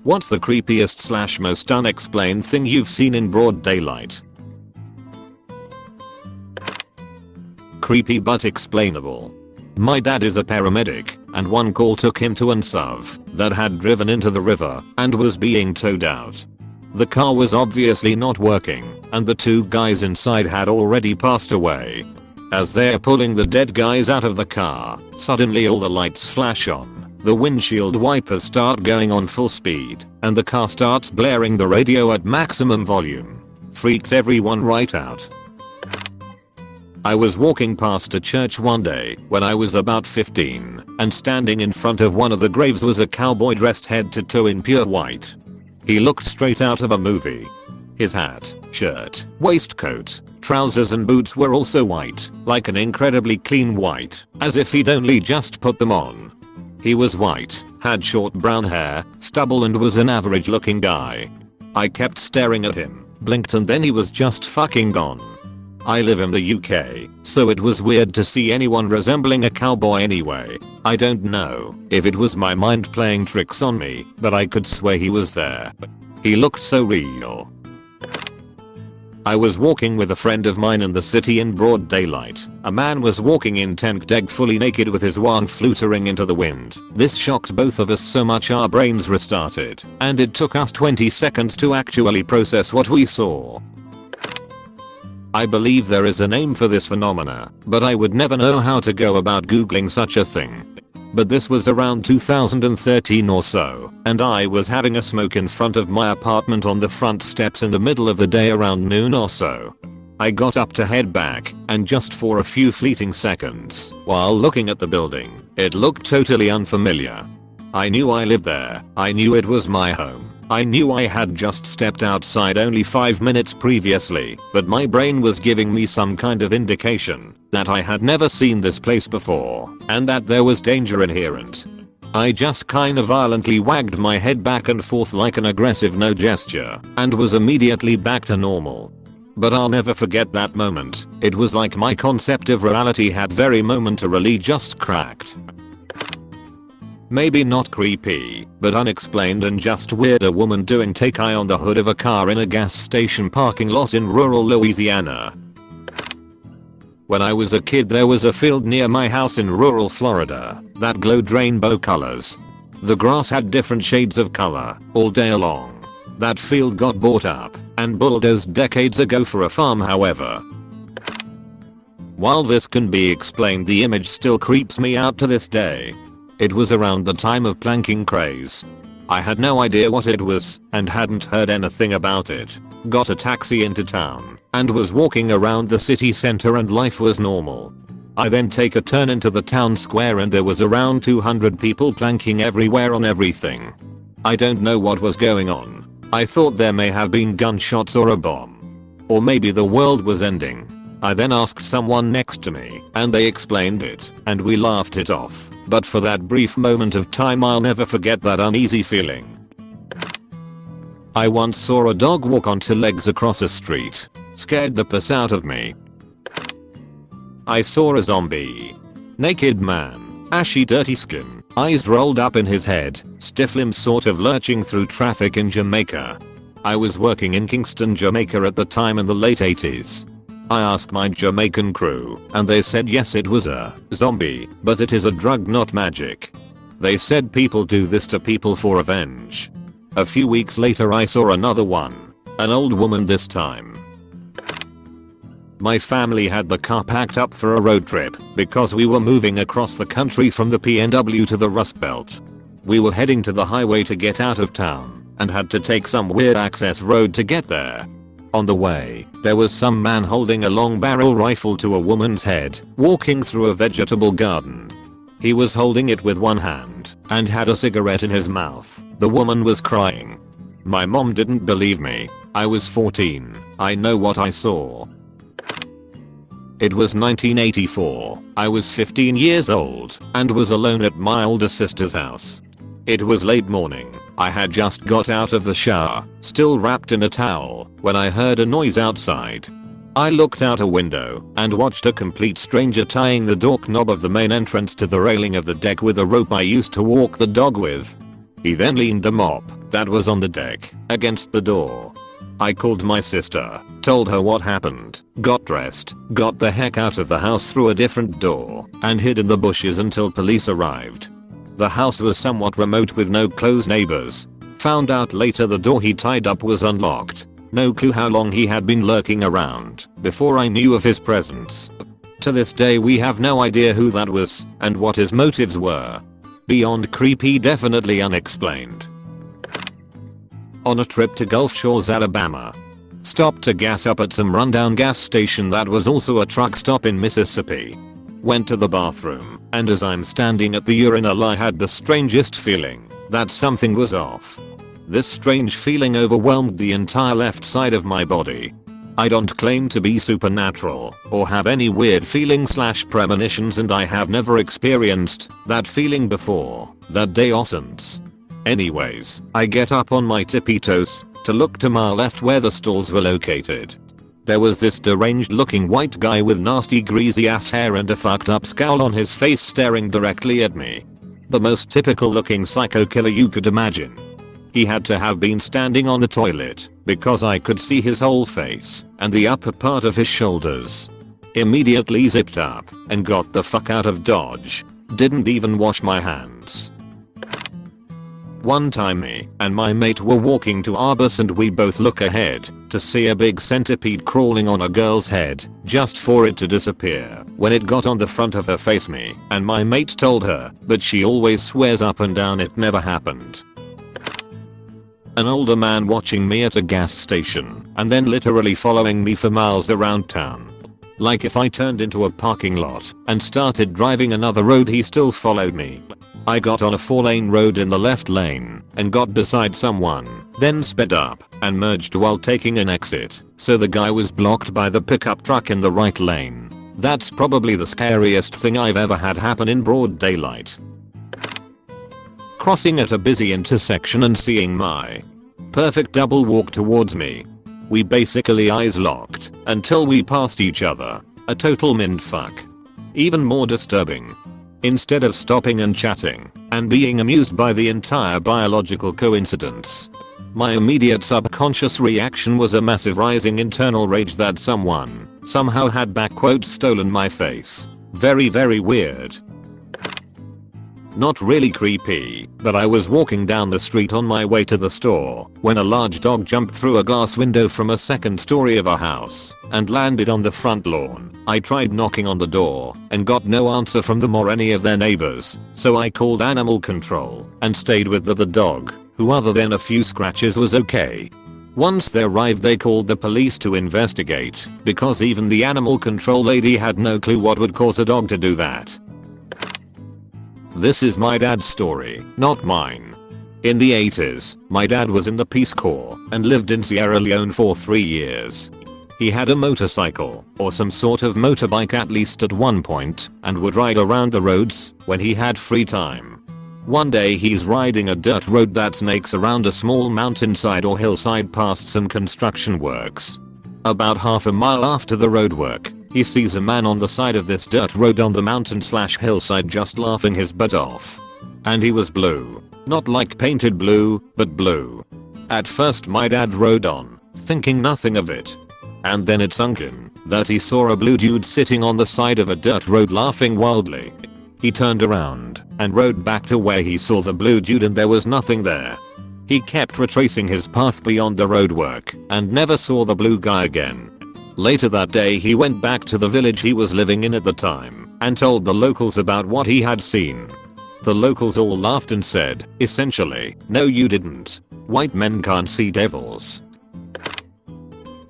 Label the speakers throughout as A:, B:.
A: What's the creepiest / most unexplained thing you've seen in broad daylight? Creepy but explainable. My dad is a paramedic, and one call took him to an SUV that had driven into the river and was being towed out. The car was obviously not working, and the 2 guys inside had already passed away. As they're pulling the dead guys out of the car, suddenly all the lights flash on, the windshield wipers start going on full speed, and the car starts blaring the radio at maximum volume. Freaked everyone right out. I was walking past a church one day when I was about 15, and standing in front of one of the graves was a cowboy dressed head to toe in pure white. He looked straight out of a movie. His hat, shirt, waistcoat, trousers and boots were also white, like an incredibly clean white, as if he'd only just put them on. He was white, had short brown hair, stubble and was an average looking guy. I kept staring at him, blinked and then he was just fucking gone. I live in the UK, so it was weird to see anyone resembling a cowboy anyway. I don't know if it was my mind playing tricks on me, but I could swear he was there. He looked so real. I was walking with a friend of mine in the city in broad daylight. A man was walking in tent deck fully naked with his wang fluttering into the wind. This shocked both of us so much our brains restarted, and it took us 20 seconds to actually process what we saw. I believe there is a name for this phenomena, but I would never know how to go about googling such a thing. But this was around 2013 or so, and I was having a smoke in front of my apartment on the front steps in the middle of the day around noon or so. I got up to head back, and just for a few fleeting seconds, while looking at the building, it looked totally unfamiliar. I knew I lived there, I knew it was my home. I knew I had just stepped outside only 5 minutes previously, but my brain was giving me some kind of indication that I had never seen this place before, and that there was danger inherent. I just kinda violently wagged my head back and forth like an aggressive no gesture, and was immediately back to normal. But I'll never forget that moment. It was like my concept of reality had very momentarily just cracked. Maybe not creepy, but unexplained and just weird. A woman doing take eye on the hood of a car in a gas station parking lot in rural Louisiana. When I was a kid there was a field near my house in rural Florida that glowed rainbow colors. The grass had different shades of color all day long. That field got bought up and bulldozed decades ago for a farm, however. While this can be explained, the image still creeps me out to this day. It was around the time of planking craze. I had no idea what it was and hadn't heard anything about it. Got a taxi into town and was walking around the city center and life was normal. I then take a turn into the town square and there was around 200 people planking everywhere on everything. I don't know what was going on. I thought there may have been gunshots or a bomb. Or maybe the world was ending. I then asked someone next to me and they explained it and we laughed it off. But for that brief moment of time I'll never forget that uneasy feeling. I once saw a dog walk on 2 legs across a street. Scared the piss out of me. I saw a zombie. Naked man, ashy dirty skin, eyes rolled up in his head, stiff limbs sort of lurching through traffic in Jamaica. I was working in Kingston, Jamaica at the time in the late 80s. I asked my Jamaican crew and they said yes, it was a zombie, but it is a drug, not magic. They said people do this to people for revenge. A few weeks later I saw another one. An old woman this time. My family had the car packed up for a road trip because we were moving across the country from the PNW to the Rust Belt. We were heading to the highway to get out of town and had to take some weird access road to get there. On the way, there was some man holding a long barrel rifle to a woman's head, walking through a vegetable garden. He was holding it with one hand and had a cigarette in his mouth. The woman was crying. My mom didn't believe me. I was 14. I know what I saw. It was 1984. I was 15 years old and was alone at my older sister's house. It was late morning. I had just got out of the shower, still wrapped in a towel, when I heard a noise outside. I looked out a window and watched a complete stranger tying the doorknob of the main entrance to the railing of the deck with a rope I used to walk the dog with. He then leaned the mop that was on the deck, against the door. I called my sister, told her what happened, got dressed, got the heck out of the house through a different door, and hid in the bushes until police arrived. The house was somewhat remote with no close neighbors. Found out later the door he tied up was unlocked. No clue how long he had been lurking around before I knew of his presence. To this day we have no idea who that was and what his motives were. Beyond creepy, definitely unexplained. On a trip to Gulf Shores, Alabama. Stopped to gas up at some rundown gas station that was also a truck stop in Mississippi. Went to the bathroom, and as I'm standing at the urinal I had the strangest feeling that something was off. This strange feeling overwhelmed the entire left side of my body. I don't claim to be supernatural or have any weird feelings/premonitions, and I have never experienced that feeling before that day or since. Anyways, I get up on my tippy toes to look to my left where the stalls were located. There was this deranged looking white guy with nasty greasy ass hair and a fucked up scowl on his face staring directly at me. The most typical looking psycho killer you could imagine. He had to have been standing on the toilet because I could see his whole face and the upper part of his shoulders. Immediately zipped up and got the fuck out of Dodge. Didn't even wash my hands. One time me and my mate were walking to our bus and we both look ahead to see a big centipede crawling on a girl's head just for it to disappear. When it got on the front of her face, me and my mate told her, but she always swears up and down it never happened. An older man watching me at a gas station and then literally following me for miles around town. Like if I turned into a parking lot and started driving another road, he still followed me. I got on a 4-lane road in the left lane and got beside someone, then sped up and merged while taking an exit, so the guy was blocked by the pickup truck in the right lane. That's probably the scariest thing I've ever had happen in broad daylight. Crossing at a busy intersection and seeing my perfect double walk towards me. We basically eyes locked until we passed each other. A total mindfuck. Even more disturbing. Instead of stopping and chatting and being amused by the entire biological coincidence, my immediate subconscious reaction was a massive rising internal rage that someone somehow had "stolen my face." Very weird. Not really creepy, but I was walking down the street on my way to the store when a large dog jumped through a glass window from a second story of a house and landed on the front lawn. I tried knocking on the door and got no answer from them or any of their neighbors, so I called animal control and stayed with the dog, who other than a few scratches was okay. Once they arrived they called the police to investigate because even the animal control lady had no clue what would cause a dog to do that. This is my dad's story, not mine. In the 80s, my dad was in the Peace Corps and lived in Sierra Leone for 3 years. He had a motorcycle, or some sort of motorbike at least at one point, and would ride around the roads when he had free time. One day he's riding a dirt road that snakes around a small mountainside or hillside past some construction works. About half a mile after the road work, he sees a man on the side of this dirt road on the mountain/hillside just laughing his butt off. And he was blue. Not like painted blue, but blue. At first my dad rode on, thinking nothing of it. And then it sunk in that he saw a blue dude sitting on the side of a dirt road laughing wildly. He turned around and rode back to where he saw the blue dude and there was nothing there. He kept retracing his path beyond the roadwork and never saw the blue guy again. Later that day he went back to the village he was living in at the time and told the locals about what he had seen. The locals all laughed and said, essentially, "No you didn't. White men can't see devils."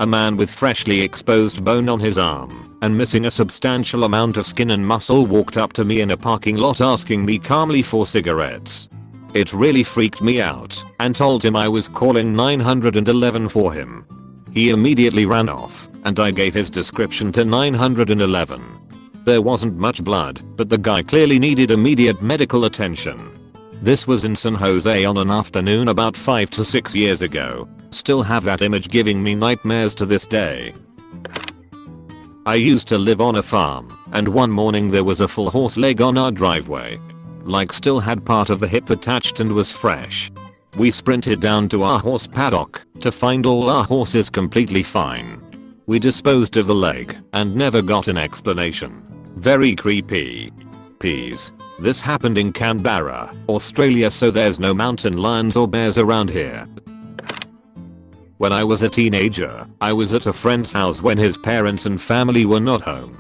A: A man with freshly exposed bone on his arm and missing a substantial amount of skin and muscle walked up to me in a parking lot asking me calmly for cigarettes. It really freaked me out and told him I was calling 911 for him. He immediately ran off and I gave his description to 911. There wasn't much blood, but the guy clearly needed immediate medical attention. This was in San Jose on an afternoon about 5 to 6 years ago. Still have that image giving me nightmares to this day. I used to live on a farm, and one morning there was a full horse leg on our driveway. Like still had part of the hip attached and was fresh. We sprinted down to our horse paddock to find all our horses completely fine. We disposed of the leg and never got an explanation. Very creepy. Peas. This happened in Canberra, Australia, so there's no mountain lions or bears around here. When I was a teenager, I was at a friend's house when his parents and family were not home.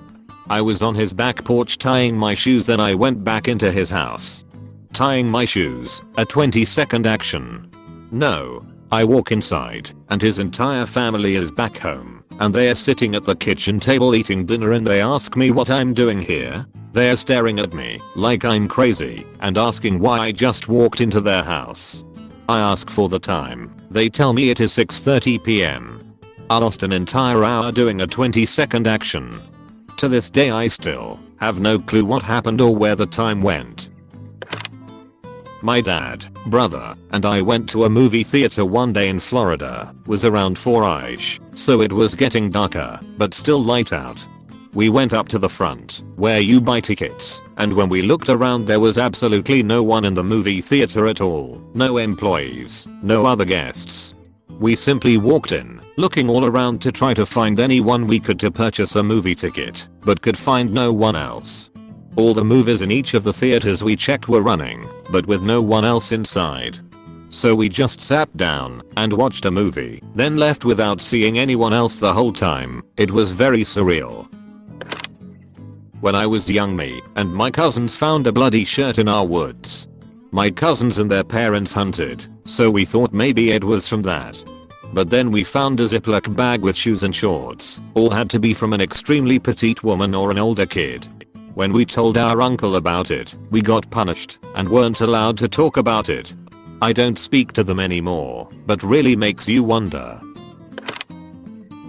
A: I was on his back porch tying my shoes, then I went back into his house. Tying my shoes, a 20-second action. No. I walk inside, and his entire family is back home, and they are sitting at the kitchen table eating dinner, and they ask me what I'm doing here. They are staring at me like I'm crazy and asking why I just walked into their house. I ask for the time. They tell me it is 6:30 p.m. I lost an entire hour doing a 20-second action. To this day I still have no clue what happened or where the time went. My dad, brother, and I went to a movie theater one day in Florida. Was around 4ish, so it was getting darker, but still light out. We went up to the front, where you buy tickets, and when we looked around there was absolutely no one in the movie theater at all. No employees, no other guests. We simply walked in, looking all around to try to find anyone we could to purchase a movie ticket, but could find no one else. All the movies in each of the theaters we checked were running, but with no one else inside. So we just sat down and watched a movie, then left without seeing anyone else the whole time. It was very surreal. When I was young, me and my cousins found a bloody shirt in our woods. My cousins and their parents hunted, so we thought maybe it was from that. But then we found a Ziploc bag with shoes and shorts. All had to be from an extremely petite woman or an older kid. When we told our uncle about it, we got punished and weren't allowed to talk about it. I don't speak to them anymore, but really makes you wonder.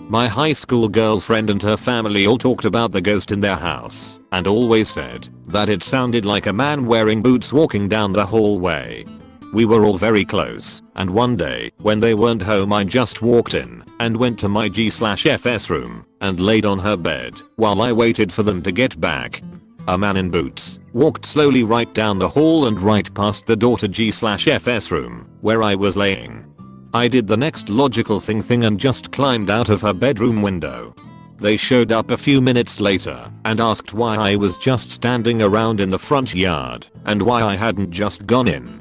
A: My high school girlfriend and her family all talked about the ghost in their house and always said that it sounded like a man wearing boots walking down the hallway. We were all very close, and one day when they weren't home I just walked in and went to my G/FS room and laid on her bed while I waited for them to get back. A man in boots walked slowly right down the hall and right past the door to G/FS room where I was laying. I did the next logical thing and just climbed out of her bedroom window. They showed up a few minutes later and asked why I was just standing around in the front yard and why I hadn't just gone in.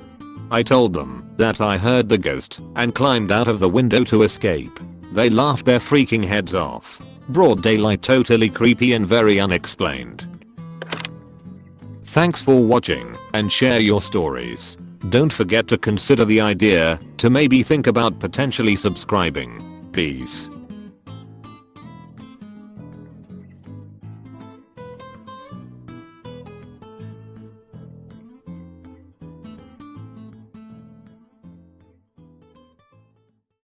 A: I told them that I heard the ghost and climbed out of the window to escape. They laughed their freaking heads off. Broad daylight, totally creepy and very unexplained. Thanks for watching and share your stories. Don't forget to consider the idea to maybe think about potentially subscribing. Peace.